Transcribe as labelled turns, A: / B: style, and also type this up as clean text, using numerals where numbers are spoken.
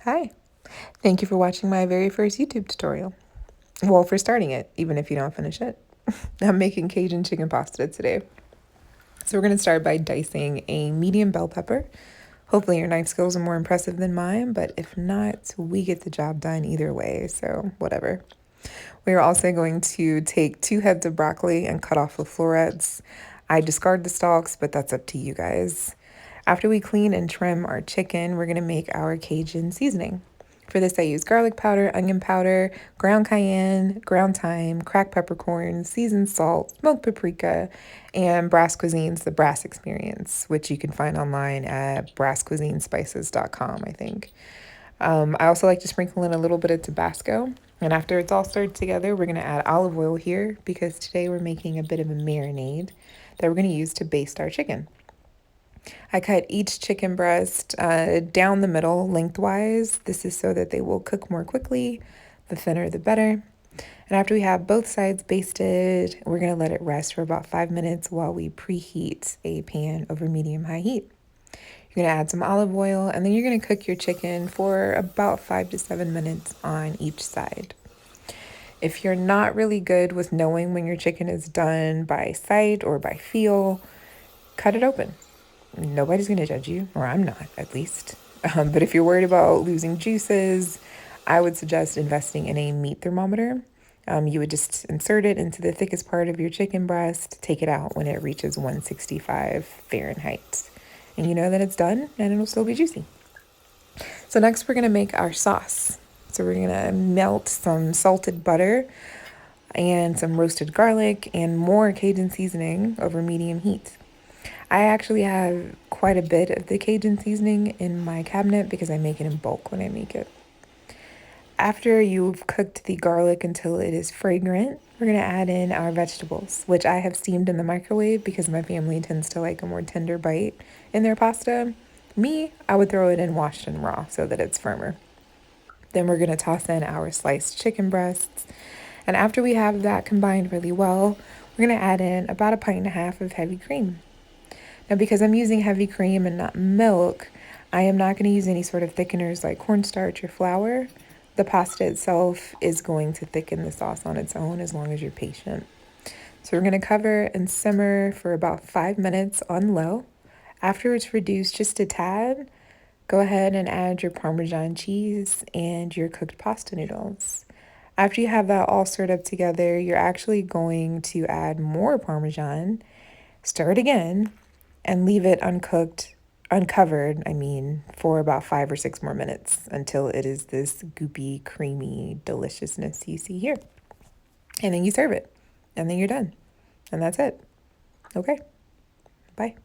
A: Hi, thank you for watching my very first YouTube tutorial. Well, for starting it, even if you don't finish it. I'm making Cajun chicken pasta today. So we're going to start by dicing a medium bell pepper. Hopefully your knife skills are more impressive than mine, but if not, we get the job done either way, so whatever. We're also going to take 2 heads of broccoli and cut off the florets. I discard the stalks, but that's up to you guys. After we clean and trim our chicken, we're going to make our Cajun seasoning. For this, I use garlic powder, onion powder, ground cayenne, ground thyme, cracked peppercorns, seasoned salt, smoked paprika, and Baste Cuisine's The Brass Experience, which you can find online at brasscuisinespices.com, I think. I also like to sprinkle in a little bit of Tabasco. And after it's all stirred together, we're going to add olive oil here because today we're making a bit of a marinade that we're going to use to baste our chicken. I cut each chicken breast down the middle lengthwise. This is so that they will cook more quickly. The thinner, the better. And after we have both sides basted, we're going to let it rest for about 5 minutes while we preheat a pan over medium-high heat. You're going to add some olive oil, and then you're going to cook your chicken for about 5 to 7 minutes on each side. If you're not really good with knowing when your chicken is done by sight or by feel, cut it open. Nobody's going to judge you, or I'm not, at least. But if you're worried about losing juices, I would suggest investing in a meat thermometer. You would just insert it into the thickest part of your chicken breast, take it out when it reaches 165 Fahrenheit. And you know that it's done, and it'll still be juicy. So next we're going to make our sauce. So we're going to melt some salted butter and some roasted garlic and more Cajun seasoning over medium heat. I actually have quite a bit of the Cajun seasoning in my cabinet because I make it in bulk when I make it. After you've cooked the garlic until it is fragrant, we're going to add in our vegetables, which I have steamed in the microwave because my family tends to like a more tender bite in their pasta. Me, I would throw it in washed and raw so that it's firmer. Then we're going to toss in our sliced chicken breasts. And after we have that combined really well, we're going to add in about 1.5 pints of heavy cream. Now, because I'm using heavy cream and not milk, I am not going to use any sort of thickeners like cornstarch or flour. The pasta itself is going to thicken the sauce on its own as long as you're patient. So we're going to cover and simmer for about 5 minutes on low. After it's reduced just a tad, go ahead and add your Parmesan cheese and your cooked pasta noodles. After you have that all stirred up together, you're actually going to add more Parmesan, stir it again, and leave it uncovered, for about 5 or 6 more minutes until it is this goopy, creamy deliciousness you see here. And then you serve it, and then you're done. And that's it. Okay, bye.